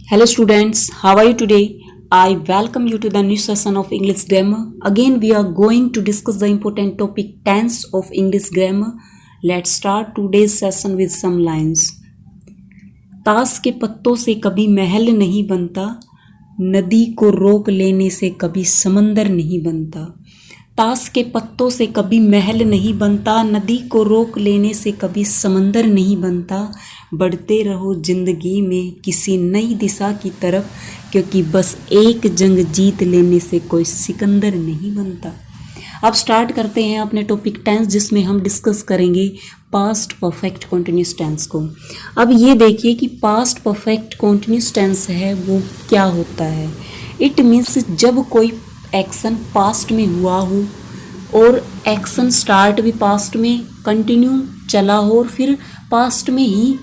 Hello students, how are you today? I welcome you to the new session of English grammar. Again we are going to discuss the important topic tense of English grammar. Let's start today's session with some lines. ताश के पत्तों से कभी महल नहीं बनता, नदी को रोक लेने से कभी समंदर नहीं बनता। ताश के पत्तों से कभी महल नहीं बनता, नदी को रोक लेने से कभी समंदर नहीं बनता। बढ़ते रहो जिंदगी में किसी नई दिशा की तरफ, क्योंकि बस एक जंग जीत लेने से कोई सिकंदर नहीं बनता। अब स्टार्ट करते हैं अपने टॉपिक टेंस, जिसमें हम डिस्कस करेंगे पास्ट परफेक्ट कॉन्टिन्यूस टेंस को। अब ये देखिए कि पास्ट परफेक्ट कॉन्टिन्यूस टेंस है वो क्या होता है। इट मीन्स जब कोई एक्शन पास्ट में हुआ हो और एक्शन स्टार्ट भी पास्ट में कंटिन्यू चला हो और फिर पास्ट में ही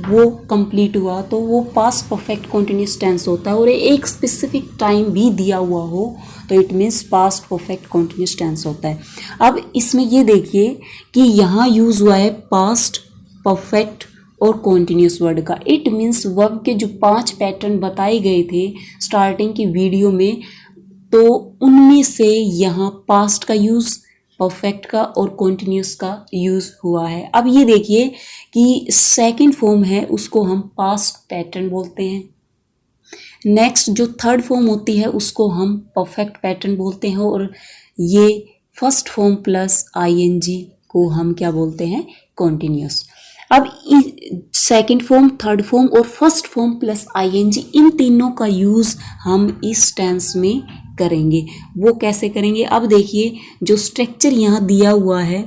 वो कंप्लीट हुआ, तो वो पास्ट परफेक्ट कॉन्टिन्यूस टेंस होता है। और एक स्पेसिफिक टाइम भी दिया हुआ हो तो it means past perfect continuous tense होता है। अब इसमें ये देखिए कि यहाँ यूज़ हुआ है पास्ट परफेक्ट और कॉन्टिन्यूस वर्ड का। इट मीन्स वर्ब के जो 5 पैटर्न बताए गए थे स्टार्टिंग की वीडियो में, तो उनमें से यहाँ पास्ट का यूज़, परफेक्ट का और कॉन्टिन्यूस का यूज़ हुआ है। अब ये देखिए कि सेकंड फॉर्म है उसको हम पास्ट पैटर्न बोलते हैं। नेक्स्ट जो थर्ड फॉर्म होती है उसको हम परफेक्ट पैटर्न बोलते हैं, और ये फर्स्ट फॉर्म प्लस आईएनजी को हम क्या बोलते हैं, कॉन्टिन्यूस। अब सेकंड फॉर्म, थर्ड फॉर्म और फर्स्ट फॉर्म प्लस आईएनजी, इन तीनों का यूज़ हम इस टेंस में करेंगे। वो कैसे करेंगे, अब देखिए जो स्ट्रक्चर यहाँ दिया हुआ है,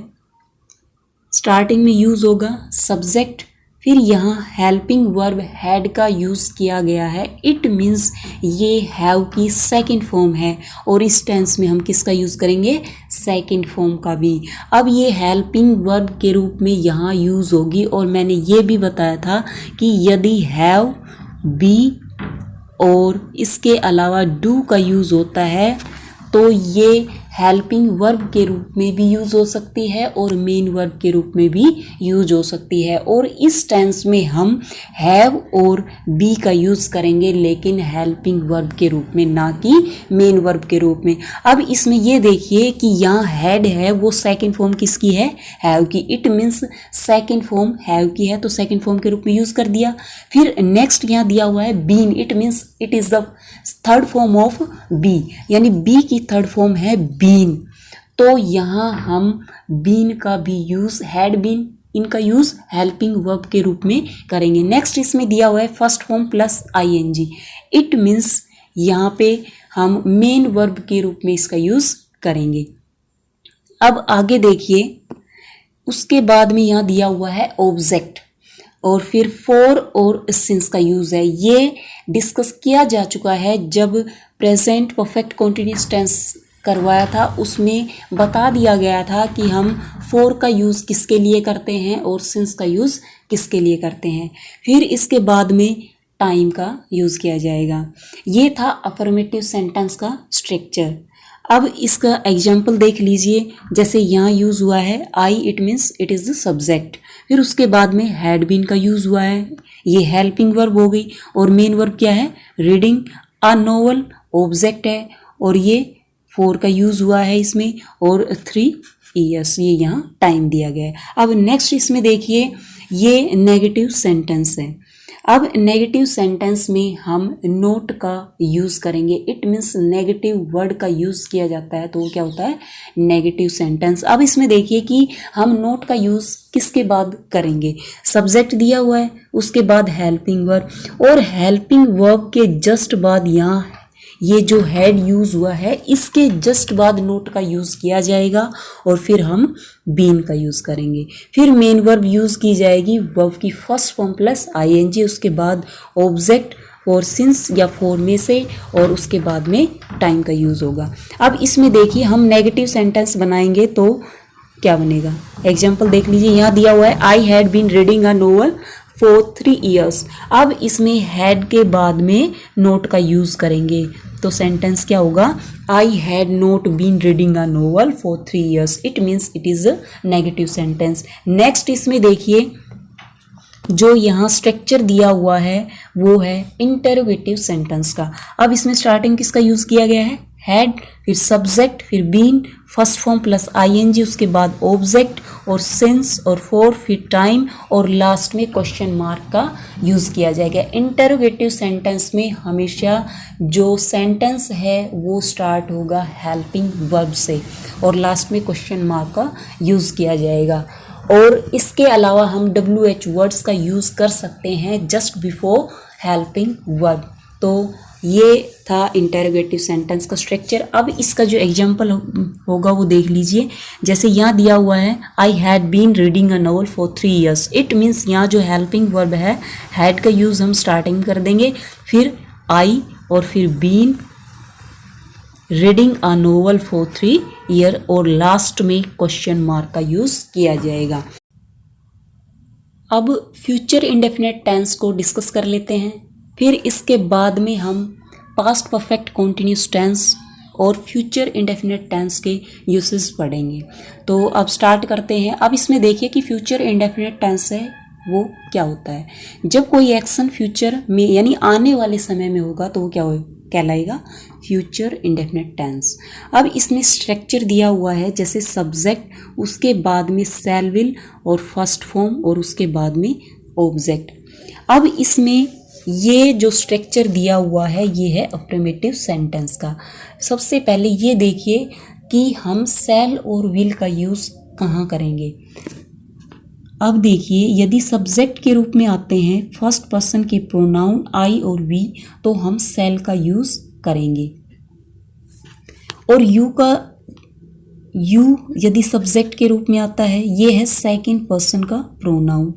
स्टार्टिंग में यूज़ होगा सब्जेक्ट, फिर यहाँ हेल्पिंग वर्ब हैड का यूज़ किया गया है। इट मीन्स ये हैव की सेकंड फॉर्म है और इस टेंस में हम किसका यूज़ करेंगे, सेकंड फॉर्म का भी। अब ये हेल्पिंग वर्ब के रूप में यहाँ यूज़ होगी, और मैंने ये भी बताया था कि यदि हैव, बी और इसके अलावा डू का यूज़ होता है तो ये हेल्पिंग वर्ब के रूप में भी यूज़ हो सकती है और मेन वर्ब के रूप में भी यूज़ हो सकती है। और इस टेंस में हम हैव और बी का यूज़ करेंगे, लेकिन हेल्पिंग वर्ब के रूप में, ना कि मेन वर्ब के रूप में। अब इसमें ये देखिए कि यहाँ हैड है वो सेकंड फॉर्म किसकी है, हैव की। It means second form have की है तो सेकंड फॉर्म के रूप में यूज़ कर दिया। फिर नेक्स्ट यहाँ दिया हुआ है been, it means it is the third form of be, यानी बी की थर्ड फॉर्म है बीन, तो यहाँ हम बीन का भी यूज़, हैड बीन, इनका यूज़ हेल्पिंग वर्ब के रूप में करेंगे। नेक्स्ट इसमें दिया हुआ है first form plus ING, it means यहाँ पे हम मेन वर्ब के रूप में इसका यूज़ करेंगे। अब आगे देखिए, उसके बाद में यहाँ दिया हुआ है ऑब्जेक्ट और फिर फॉर और सिंस का यूज़ है। ये डिस्कस किया जा चुका है जब प्रेजेंट परफेक्ट कॉन्टिन्यूस टेंस करवाया था, उसमें बता दिया गया था कि हम फॉर का यूज़ किसके लिए करते हैं और सिंस का यूज़ किसके लिए करते हैं। फिर इसके बाद में टाइम का यूज़ किया जाएगा। ये था अफर्मेटिव सेंटेंस का स्ट्रक्चर। अब इसका एग्जाम्पल देख लीजिए, जैसे यहाँ यूज़ हुआ है I, it means it is the subject. फिर उसके बाद में हैड बीन का यूज़ हुआ है, ये हेल्पिंग वर्ब हो गई, और मेन वर्ब क्या है, रीडिंग अ नोवेल, ऑब्जेक्ट है, और ये फॉर का यूज़ हुआ है इसमें, और 3 years ये यहाँ टाइम दिया गया है। अब नेक्स्ट इसमें देखिए, ये नेगेटिव सेंटेंस है। अब नेगेटिव सेंटेंस में हम नोट का यूज़ करेंगे। इट मीन्स नेगेटिव वर्ड का यूज़ किया जाता है तो वो क्या होता है, नेगेटिव सेंटेंस। अब इसमें देखिए कि हम नोट का यूज़ किसके बाद करेंगे, सब्जेक्ट दिया हुआ है, उसके बाद हेल्पिंग वर्ब, और हेल्पिंग वर्ब के जस्ट बाद यहाँ ये जो हैड यूज़ हुआ है इसके जस्ट बाद नोट का यूज़ किया जाएगा, और फिर हम बीन का यूज़ करेंगे। फिर मेन वर्ब यूज़ की जाएगी वर्ब की फर्स्ट फॉर्म प्लस आईएनजी, उसके बाद ऑब्जेक्ट और सिंस या फॉर में से, और उसके बाद में टाइम का यूज़ होगा। अब इसमें देखिए हम नेगेटिव सेंटेंस बनाएंगे तो क्या बनेगा, एग्जाम्पल देख लीजिए, यहाँ दिया हुआ है I had been reading a novel for 3 years। अब इसमें हैड के बाद में नोट का यूज़ करेंगे तो सेंटेंस क्या होगा, I had not been reading a novel for 3 years। It means it is a negative sentence. Next इसमें देखिए जो यहाँ स्ट्रक्चर दिया हुआ है वो है इंटरोगेटिव सेंटेंस का। अब इसमें स्टार्टिंग किसका यूज़ किया गया है, हैड, फिर सब्जेक्ट, फिर been, first form plus ING, उसके बाद ऑब्जेक्ट और सिंस और फॉर, फिर टाइम और लास्ट में क्वेश्चन मार्क का यूज़ किया जाएगा। इंटरोगेटिव सेंटेंस में हमेशा जो सेंटेंस है वो स्टार्ट होगा हेल्पिंग वर्ब से और लास्ट में क्वेश्चन मार्क का यूज़ किया जाएगा। और इसके अलावा हम WH वर्ड्स का यूज़ कर सकते हैं जस्ट बिफोर हेल्पिंग वर्ब। तो ये था इंटरोगेटिव सेंटेंस का स्ट्रक्चर। अब इसका जो एग्जाम्पल होगा वो देख लीजिए। जैसे यहाँ दिया हुआ है I had been reading a novel for 3 years। It means यहाँ जो हेल्पिंग वर्ब है हैड का यूज़ हम स्टार्टिंग कर देंगे, फिर आई और फिर been reading a novel for 3 years और लास्ट में क्वेश्चन मार्क का यूज़ किया जाएगा। अब फ्यूचर इंडेफिनेट टेंस को डिस्कस कर लेते हैं, फिर इसके बाद में हम पास्ट परफेक्ट कॉन्टिन्यूस टेंस और फ्यूचर इंडेफिनेट टेंस के यूसेस पढ़ेंगे। तो अब स्टार्ट करते हैं। अब इसमें देखिए कि फ्यूचर इंडेफिनेट टेंस है वो क्या होता है। जब कोई एक्शन फ्यूचर में यानी आने वाले समय में होगा तो वो क्या कहलाएगा, फ्यूचर इंडेफिनेट टेंस। अब इसमें स्ट्रक्चर दिया हुआ है जैसे सब्जेक्ट, उसके बाद में शैल विल और फर्स्ट फॉर्म और उसके बाद में ऑब्जेक्ट। अब इसमें ये जो स्ट्रक्चर दिया हुआ है ये है अफर्मेटिव सेंटेंस का। सबसे पहले ये देखिए कि हम शैल और विल का यूज़ कहाँ करेंगे। अब देखिए यदि सब्जेक्ट के रूप में आते हैं फर्स्ट पर्सन के प्रोनाउन आई और वी तो हम शैल का यूज़ करेंगे, और यू यदि सब्जेक्ट के रूप में आता है ये है सेकंड पर्सन का प्रोनाउन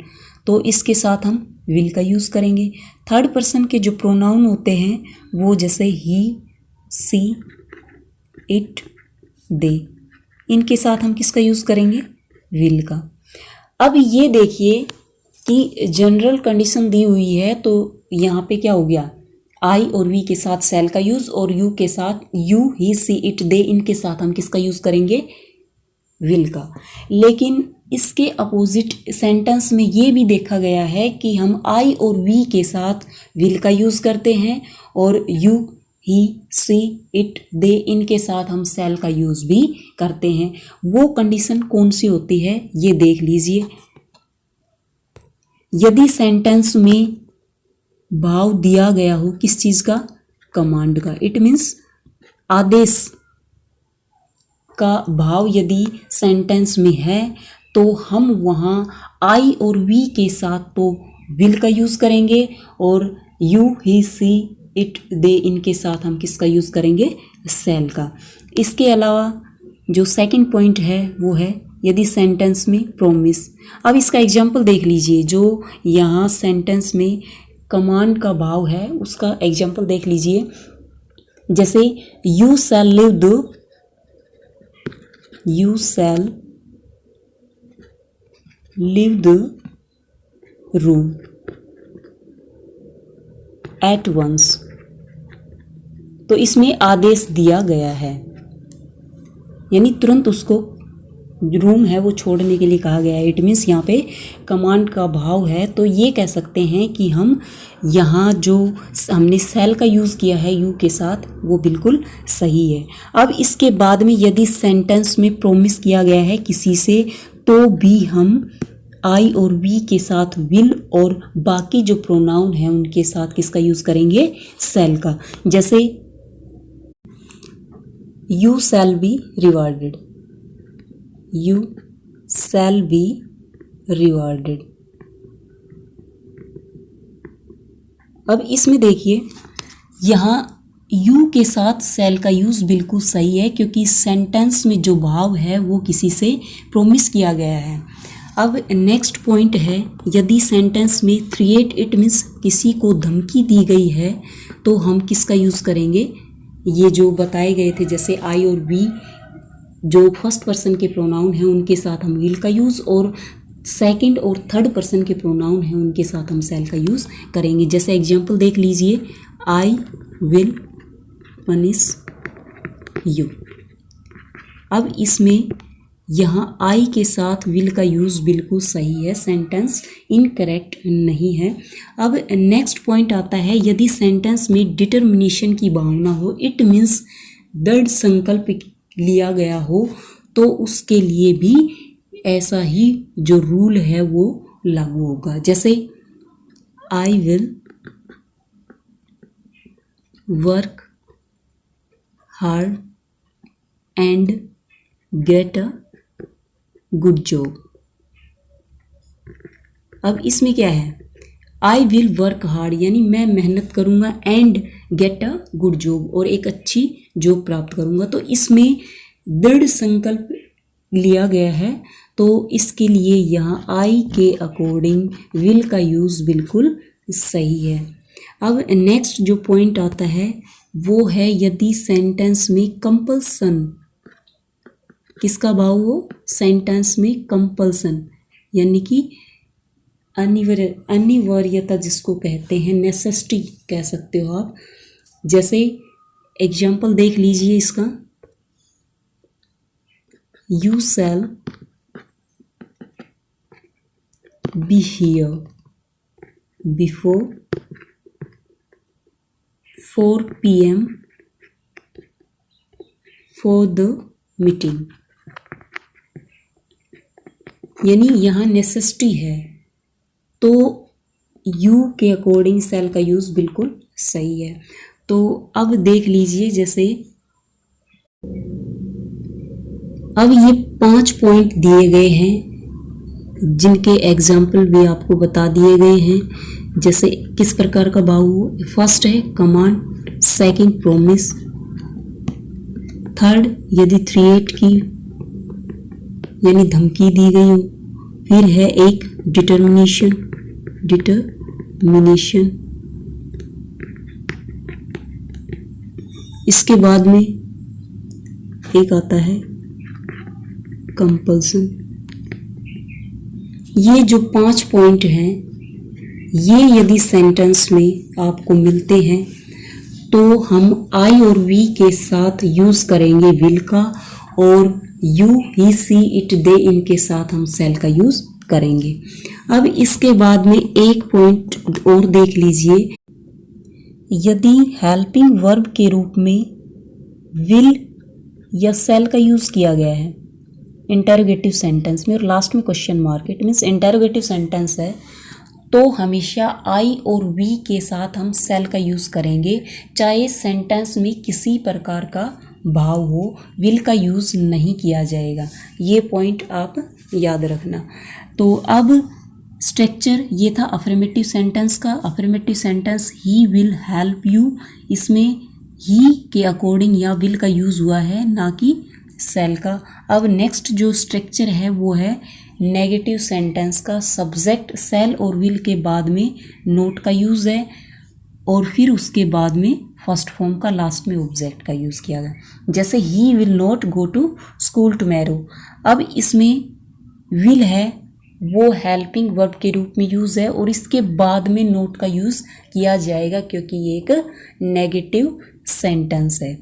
तो इसके साथ हम विल का यूज़ करेंगे। थर्ड पर्सन के जो प्रोनाउन होते हैं वो जैसे ही, सी, इट, दे, इनके साथ हम किसका यूज़ करेंगे, विल का। अब ये देखिए कि जनरल कंडीशन दी हुई है तो यहाँ पे क्या हो गया, आई और वी के साथ शैल का यूज़ और यू के साथ यू, ही, सी, इट, दे, इनके साथ हम किसका यूज़ करेंगे, विल का। लेकिन इसके अपोजिट सेंटेंस में ये भी देखा गया है कि हम आई और वी के साथ विल का यूज़ करते हैं और यू, ही, सी, इट, दे, इनके साथ हम शैल का यूज़ भी करते हैं। वो कंडीशन कौन सी होती है ये देख लीजिए। यदि सेंटेंस में भाव दिया गया हो किस चीज़ का, कमांड का, इट मीन्स आदेश का भाव यदि सेंटेंस में है तो हम वहाँ आई और वी के साथ तो विल का यूज़ करेंगे और यू, ही, सी, इट, दे, इनके साथ हम किसका यूज़ करेंगे, शैल का। इसके अलावा जो सेकंड पॉइंट है वो है यदि सेंटेंस में प्रॉमिस। अब इसका एग्जाम्पल देख लीजिए। जो यहाँ सेंटेंस में कमांड का भाव है उसका एग्जाम्पल देख लीजिए। जैसे you shall leave the room at once. तो इसमें आदेश दिया गया है यानी तुरंत उसको रूम है वो छोड़ने के लिए कहा गया है। इट मीन्स यहाँ पे कमांड का भाव है तो ये कह सकते हैं कि हम यहाँ जो हमने शैल का यूज़ किया है यू के साथ वो बिल्कुल सही है। अब इसके बाद में यदि सेंटेंस में प्रॉमिस किया गया है किसी से तो भी हम आई और वी के साथ विल और बाकी जो प्रोनाउन है उनके साथ किसका यूज़ करेंगे, शैल का। जैसे you shall be rewarded, you shall be rewarded. अब इसमें देखिए यहाँ यू के साथ शैल का यूज़ बिल्कुल सही है क्योंकि सेंटेंस में जो भाव है वो किसी से प्रॉमिस किया गया है। अब नेक्स्ट पॉइंट है यदि सेंटेंस में थ्रेट, इट मीन्स किसी को धमकी दी गई है तो हम किसका यूज़ करेंगे, ये जो बताए गए थे जैसे आई और वी जो फर्स्ट पर्सन के प्रोनाउन हैं उनके साथ हम विल का यूज़ और सेकंड और थर्ड पर्सन के प्रोनाउन हैं उनके साथ हम शैल का यूज़ करेंगे। जैसे एग्जांपल देख लीजिए, आई विल पनिश यू। अब इसमें यहाँ आई के साथ विल का यूज़ बिल्कुल सही है, सेंटेंस इनकरेक्ट नहीं है। अब नेक्स्ट पॉइंट आता है, यदि सेंटेंस में डिटर्मिनेशन की भावना हो, इट मीन्स दृढ़ संकल्प लिया गया हो, तो उसके लिए भी ऐसा ही जो रूल है वो लागू होगा। जैसे I will work hard and get a good job. अब इसमें क्या है, आई विल वर्क हार्ड यानी मैं मेहनत करूँगा, and get a good job और एक अच्छी जॉब प्राप्त करूँगा। तो इसमें दृढ़ संकल्प लिया गया है, तो इसके लिए यहाँ आई के अकॉर्डिंग विल का यूज़ बिल्कुल सही है। अब नेक्स्ट जो पॉइंट आता है वो है, यदि सेंटेंस में कंपल्सन किसका भाव हो, सेंटेंस में कंपल्सन यानी कि अनिवार्यता जिसको कहते हैं, नेसेसिटी कह सकते हो आप। जैसे एग्जाम्पल देख लीजिए इसका, you shall be here before 4 PM for the meeting, यानी यहाँ नेसेसिटी है, तो यू के अकॉर्डिंग शैल का यूज़ बिल्कुल सही है। तो अब देख लीजिए, जैसे अब ये 5 पॉइंट दिए गए हैं जिनके एग्जाम्पल भी आपको बता दिए गए हैं। जैसे किस प्रकार का भाव हो, फर्स्ट है कमांड, सेकंड प्रॉमिस, थर्ड यदि थ्रेट की यानी धमकी दी गई हो, फिर है एक डिटर्मिनेशन, इसके बाद में एक आता है कंपल्सन। ये जो 5 पॉइंट हैं, ये यदि सेंटेंस में आपको मिलते हैं तो हम आई और वी के साथ यूज़ करेंगे विल का, और यू, ही, सी, इट, दे इनके साथ हम शैल का यूज़ करेंगे। अब इसके बाद में एक पॉइंट और देख लीजिए, यदि हेल्पिंग वर्ब के रूप में विल या शैल का यूज़ किया गया है इंटरोगेटिव सेंटेंस में और लास्ट में question mark, it means interrogative sentence है, तो हमेशा आई और वी के साथ हम शैल का यूज़ करेंगे, चाहे सेंटेंस में किसी प्रकार का भाव हो, विल का यूज़ नहीं किया जाएगा। ये पॉइंट आप याद रखना। तो अब स्ट्रक्चर ये था अफर्मेटिव सेंटेंस का। Affirmative sentence he will help you, इसमें ही के अकॉर्डिंग या विल का यूज़ हुआ है, ना कि शैल का। अब नेक्स्ट जो स्ट्रक्चर है वो है नेगेटिव सेंटेंस का। सब्जेक्ट शैल और विल के बाद में नोट का यूज़ है, और फिर उसके बाद में फर्स्ट फॉर्म का, लास्ट में ऑब्जेक्ट का यूज़ किया गया। जैसे he will not go to school tomorrow, अब इसमें विल है वो हेल्पिंग वर्ब के रूप में यूज़ है, और इसके बाद में नोट का यूज़ किया जाएगा क्योंकि ये एक नेगेटिव सेंटेंस है।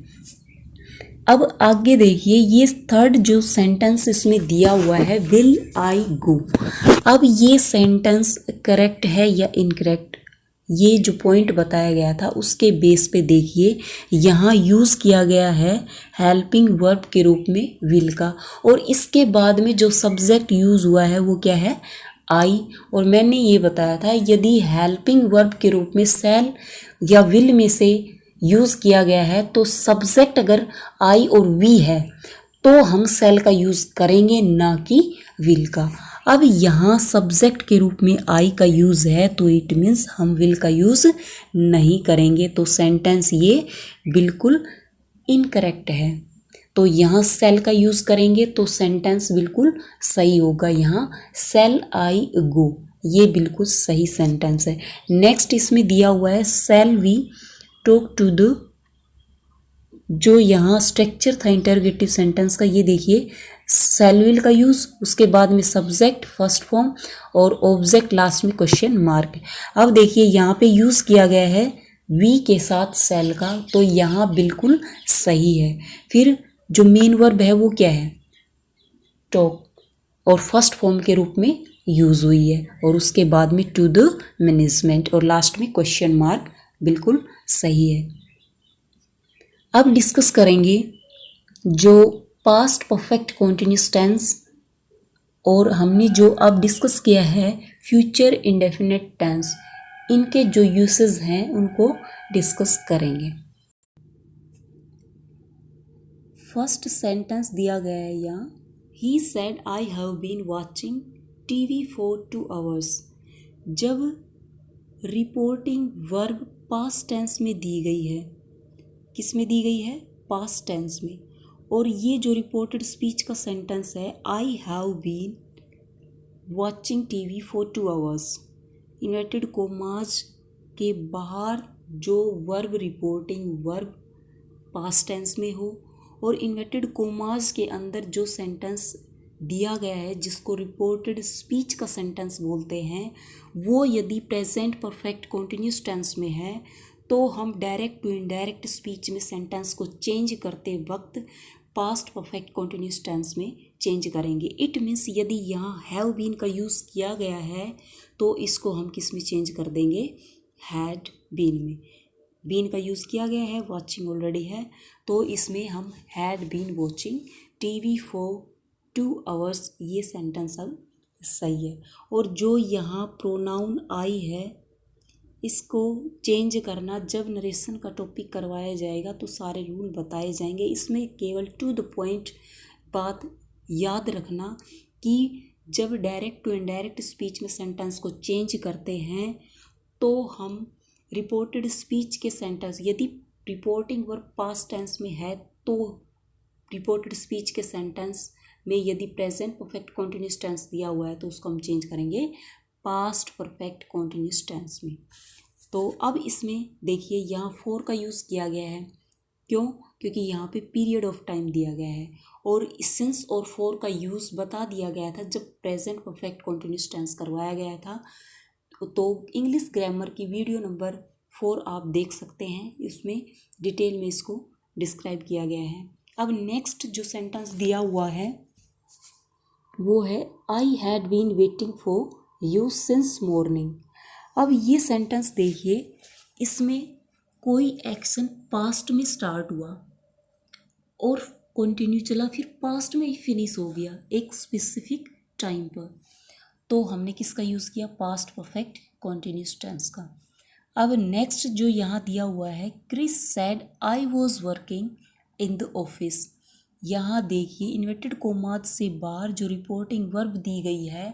अब आगे देखिए, ये थर्ड जो सेंटेंस इसमें दिया हुआ है, विल आई गो। अब ये सेंटेंस करेक्ट है या इनकरेक्ट, ये जो पॉइंट बताया गया था उसके बेस पे देखिए, यहाँ यूज़ किया गया है हेल्पिंग वर्ब के रूप में विल का, और इसके बाद में जो सब्जेक्ट यूज़ हुआ है वो क्या है, आई। और मैंने ये बताया था यदि हेल्पिंग वर्ब के रूप में शैल या विल में से यूज़ किया गया है, तो सब्जेक्ट अगर आई और वी है तो हम शैल का यूज़ करेंगे, ना कि विल का। अब यहाँ सब्जेक्ट के रूप में आई का यूज़ है, तो इट मीन्स हम विल का यूज़ नहीं करेंगे, तो सेंटेंस ये बिल्कुल इनकरेक्ट है। तो यहाँ शैल का यूज़ करेंगे तो सेंटेंस बिल्कुल सही होगा। यहाँ शैल आई गो, ये बिल्कुल सही सेंटेंस है। नेक्स्ट इसमें दिया हुआ है shall we talk to the, जो यहाँ स्ट्रक्चर था इंटरोगेटिव सेंटेंस का, ये देखिए शैल विल का यूज़, उसके बाद में सब्जेक्ट फर्स्ट फॉर्म और ऑब्जेक्ट लास्ट में क्वेश्चन मार्क। अब देखिए यहाँ पे यूज़ किया गया है वी के साथ शैल का, तो यहाँ बिल्कुल सही है। फिर जो मेन वर्ब है वो क्या है, टॉक और फर्स्ट फॉर्म के रूप में यूज़ हुई है, और उसके बाद में टू द मैनेजमेंट और लास्ट में क्वेश्चन मार्क बिल्कुल सही है। अब डिस्कस करेंगे जो पास्ट परफेक्ट कॉन्टिन्यूस टेंस, और हमने जो अब डिस्कस किया है फ्यूचर इंडेफिनिट टेंस, इनके जो यूसेस हैं उनको डिस्कस करेंगे। फर्स्ट सेंटेंस दिया गया है यहाँ, he said I have been watching TV for 2 hours। जब रिपोर्टिंग वर्ब पास्ट टेंस में दी गई है, किस में दी गई है? पास्ट टेंस में। और ये जो रिपोर्टेड स्पीच का सेंटेंस है, I have been watching TV for 2 hours, inverted commas के बाहर जो verb reporting verb past tense में हो, और इन्वर्टेड कोमाज के अंदर जो सेंटेंस दिया गया है जिसको रिपोर्टेड स्पीच का सेंटेंस बोलते हैं, वो यदि प्रेजेंट परफेक्ट कॉन्टिन्यूस टेंस में है तो हम डायरेक्ट टू इनडायरेक्ट स्पीच में सेंटेंस को चेंज करते वक्त पास्ट परफेक्ट कॉन्टिन्यूस टेंस में चेंज करेंगे। इट मीन्स यदि यहाँ हैव बीन का यूज़ किया गया है तो इसको हम किस में चेंज कर देंगे? हैड बीन में। बीन का यूज़ किया गया है, वॉचिंग ऑलरेडी है, तो इसमें हम had been watching TV for 2 hours, ये सेंटेंस अब सही है। और जो यहाँ प्रोनाउन आई है इसको चेंज करना जब नरेशन का टॉपिक करवाया जाएगा तो सारे रूल बताए जाएंगे। इसमें केवल टू द पॉइंट बात याद रखना कि जब डायरेक्ट टू इनडायरेक्ट स्पीच में सेंटेंस को चेंज करते हैं तो हम रिपोर्टेड स्पीच के सेंटेंस, यदि रिपोर्टिंग वर्ब पास्ट टेंस में है तो रिपोर्टेड स्पीच के सेंटेंस में यदि प्रेजेंट परफेक्ट कॉन्टिन्यूस टेंस दिया हुआ है तो उसको हम चेंज करेंगे पास्ट परफेक्ट कॉन्टिन्यूस टेंस में। तो अब इसमें देखिए यहाँ फॉर का यूज़ किया गया है, क्यों? क्योंकि यहाँ पे पीरियड ऑफ टाइम दिया गया है, और सिंस और फॉर का यूज़ बता दिया गया था जब प्रेजेंट परफेक्ट कॉन्टिन्यूस टेंस करवाया गया था। तो इंग्लिश ग्रामर की वीडियो नंबर 4 आप देख सकते हैं, इसमें डिटेल में इसको डिस्क्राइब किया गया है। अब नेक्स्ट जो सेंटेंस दिया हुआ है वो है I had been waiting for you since morning. अब ये सेंटेंस देखिए, इसमें कोई एक्शन पास्ट में स्टार्ट हुआ और कंटिन्यू चला, फिर पास्ट में ही फिनिश हो गया एक स्पेसिफिक टाइम पर, तो हमने किसका यूज़ किया? पास्ट परफेक्ट कॉन्टिन्यूस टेंस का। अब नेक्स्ट जो यहाँ दिया हुआ है, Chris said I was working in the office. यहाँ देखिए इन्वर्टेड कोमास से बाहर जो रिपोर्टिंग वर्ब दी गई है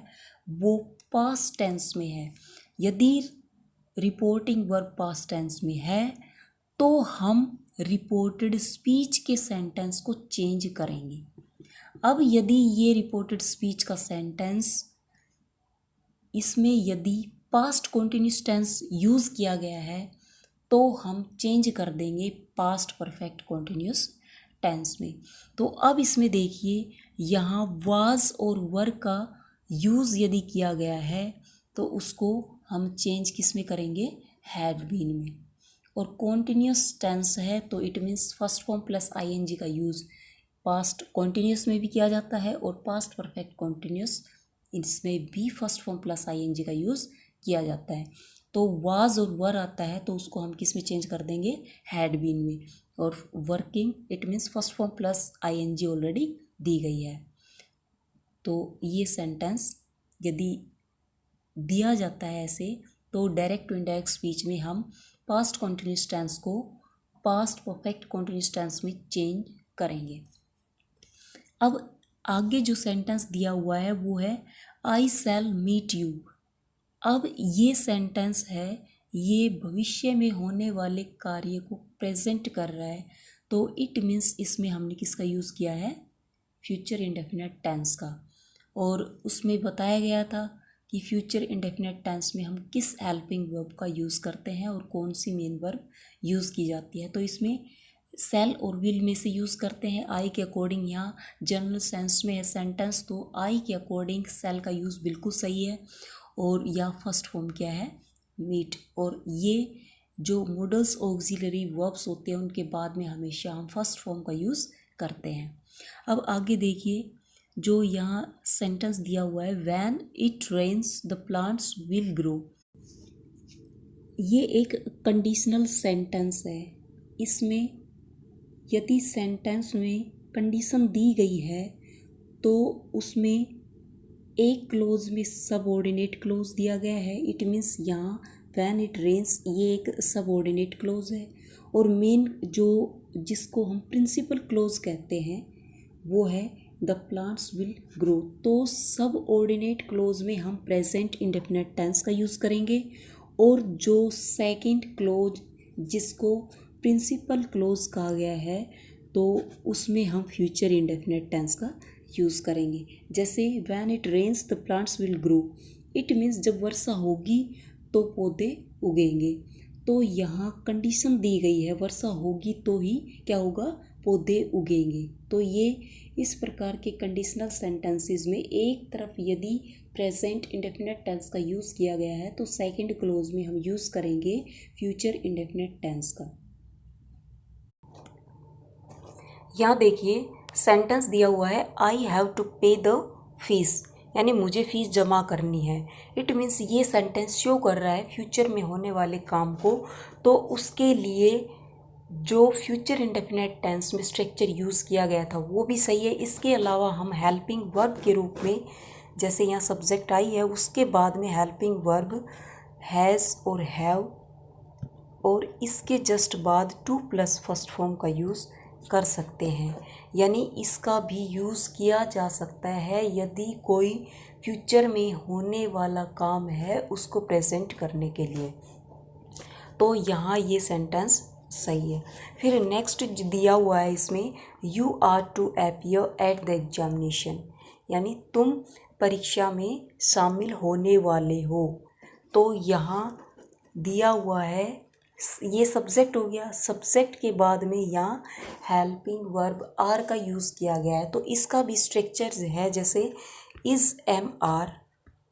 वो पास्ट टेंस में है। यदि रिपोर्टिंग वर्ब पास्ट टेंस में है तो हम रिपोर्टेड स्पीच के सेंटेंस को चेंज करेंगे। अब यदि ये रिपोर्टेड स्पीच का सेंटेंस, इसमें यदि पास्ट कॉन्टिन्यूस टेंस यूज़ किया गया है तो हम चेंज कर देंगे पास्ट परफेक्ट कॉन्टिन्यूस टेंस में। तो अब इसमें देखिए यहाँ वाज और वर का यूज़ यदि किया गया है तो उसको हम चेंज किस में करेंगे? हैड बीन में। और कॉन्टिन्यूस टेंस है तो it means first form plus ING का यूज़ पास्ट कॉन्टिन्यूस में भी किया जाता है और पास्ट परफेक्ट कॉन्टिन्यूस इसमें भी फर्स्ट फॉर्म प्लस आईएनजी का यूज़ किया जाता है। तो वाज और वर आता है तो उसको हम किस में चेंज कर देंगे? हैड बीन में। और working it means first form plus I N G already दी गई है। तो ये सेंटेंस यदि दिया जाता है ऐसे तो डायरेक्ट टू इनडायरेक्ट स्पीच में हम पास्ट कॉन्टिन्यूस टेंस को पास्ट परफेक्ट कॉन्टिन्यूस टेंस में चेंज करेंगे। अब आगे जो सेंटेंस दिया हुआ है वो है आई शैल मीट यू। अब ये सेंटेंस है, ये भविष्य में होने वाले कार्य को प्रेजेंट कर रहा है, तो इट मीन्स इसमें हमने किसका यूज़ किया है? फ्यूचर इंडेफिनिट टेंस का। और उसमें बताया गया था कि फ्यूचर इंडेफिनिट टेंस में हम किस हेल्पिंग वर्ब का यूज़ करते हैं और कौन सी मेन वर्ब यूज़ की जाती है। तो इसमें सेल और विल में से यूज़ करते हैं। आई के अकॉर्डिंग यहाँ जनरल सेंस में है सेंटेंस, तो आई के अकॉर्डिंग सेल का यूज़ बिल्कुल सही है। और या फर्स्ट फॉर्म क्या है? मीट। और ये जो मॉडल्स ऑक्सिलरी वर्ब्स होते हैं उनके बाद में हमेशा हम फर्स्ट फॉर्म का यूज़ करते हैं। अब आगे देखिए, जो यहाँ सेंटेंस दिया हुआ है when it rains the plants will grow, ये एक कंडीशनल सेंटेंस है। इसमें यदि सेंटेंस में कंडीशन दी गई है तो उसमें एक क्लोज में सबऑर्डिनेट क्लोज दिया गया है। इट मीन्स यहाँ व्हेन इट रेन्स ये एक सबऑर्डिनेट क्लोज है, और मेन जो जिसको हम प्रिंसिपल क्लोज कहते हैं वो है द प्लांट्स विल ग्रो। तो सबऑर्डिनेट क्लोज में हम प्रेजेंट इंडेफिनिट टेंस का यूज़ करेंगे, और जो सेकंड क्लोज जिसको प्रिंसिपल क्लोज कहा गया है तो उसमें हम फ्यूचर इंडेफिनिट टेंस का यूज़ करेंगे। जैसे when it rains the plants will grow, it means जब वर्षा होगी तो पौधे उगेंगे। तो यहाँ कंडीशन दी गई है वर्षा होगी तो ही क्या होगा, पौधे उगेंगे। तो ये इस प्रकार के कंडीशनल सेंटेंसेस में एक तरफ यदि प्रेजेंट इंडेफिनिट टेंस का यूज़ किया गया है तो सेकंड क्लोज में हम यूज़ करेंगे फ्यूचर इंडेफिनिट टेंस का। यहाँ देखिए सेंटेंस दिया हुआ है आई हैव टू पे द फीस, यानी मुझे फ़ीस जमा करनी है। इट मीन्स ये सेंटेंस शो कर रहा है फ्यूचर में होने वाले काम को, तो उसके लिए जो फ्यूचर इंडेफिनिट टेंस में स्ट्रक्चर यूज़ किया गया था वो भी सही है। इसके अलावा हम हेल्पिंग वर्ब के रूप में, जैसे यहाँ सब्जेक्ट आई है उसके बाद में हेल्पिंग वर्ब हैज़ और हैव, और इसके जस्ट बाद टू प्लस फर्स्ट फॉर्म का यूज़ कर सकते हैं। यानी इसका भी यूज़ किया जा सकता है यदि कोई फ्यूचर में होने वाला काम है उसको प्रेजेंट करने के लिए। तो यहाँ ये सेंटेंस सही है। फिर नेक्स्ट दिया हुआ है इसमें you are to appear at the examination, यानी तुम परीक्षा में शामिल होने वाले हो। तो यहाँ दिया हुआ है ये सब्जेक्ट हो गया, सब्जेक्ट के बाद में यहाँ हेल्पिंग वर्ब आर का यूज़ किया गया है। तो इसका भी स्ट्रक्चर है जैसे इज़ एम आर,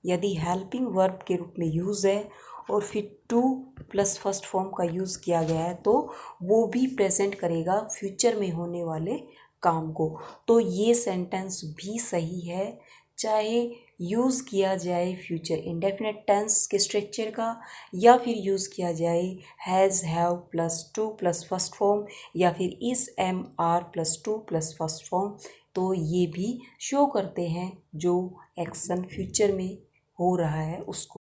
यदि हेल्पिंग वर्ब के रूप में यूज़ है और फिर टू प्लस फर्स्ट फॉर्म का यूज़ किया गया है तो वो भी प्रेजेंट करेगा फ्यूचर में होने वाले काम को। तो ये सेंटेंस भी सही है, चाहे यूज़ किया जाए फ्यूचर इंडेफिनिट टेंस के स्ट्रक्चर का या फिर यूज़ किया जाए has have plus to plus first form या फिर is am are plus to plus first form, तो ये भी शो करते हैं जो एक्शन फ्यूचर में हो रहा है उसको।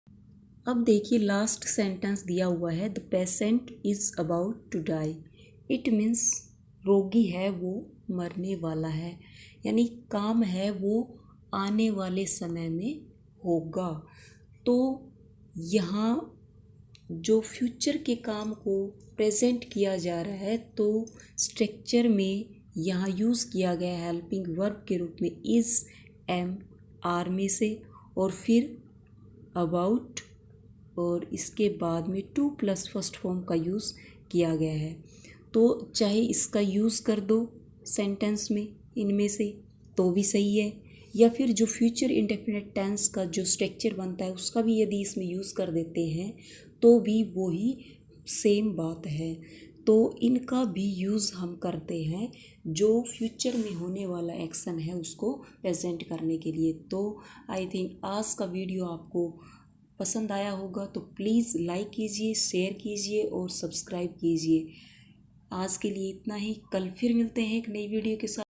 अब देखिए लास्ट सेंटेंस दिया हुआ है the patient is about to die, it means रोगी है वो मरने वाला है, यानी काम है वो आने वाले समय में होगा। तो यहाँ जो फ्यूचर के काम को प्रेजेंट किया जा रहा है तो स्ट्रक्चर में यहाँ यूज़ किया गया हेल्पिंग वर्ब के रूप में इज़ एम आर में से, और फिर अबाउट, और इसके बाद में टू प्लस फर्स्ट फॉर्म का यूज़ किया गया है। तो चाहे इसका यूज़ कर दो सेंटेंस में इनमें से तो भी सही है, या फिर जो फ्यूचर इंडेफिनिट टेंस का जो स्ट्रक्चर बनता है उसका भी यदि इसमें यूज़ कर देते हैं तो भी वही सेम बात है। तो इनका भी यूज़ हम करते हैं जो फ्यूचर में होने वाला एक्शन है उसको प्रेजेंट करने के लिए। तो आई थिंक आज का वीडियो आपको पसंद आया होगा तो प्लीज़ लाइक कीजिए, शेयर कीजिए और सब्सक्राइब कीजिए। आज के लिए इतना ही, कल फिर मिलते हैं एक नई वीडियो के साथ।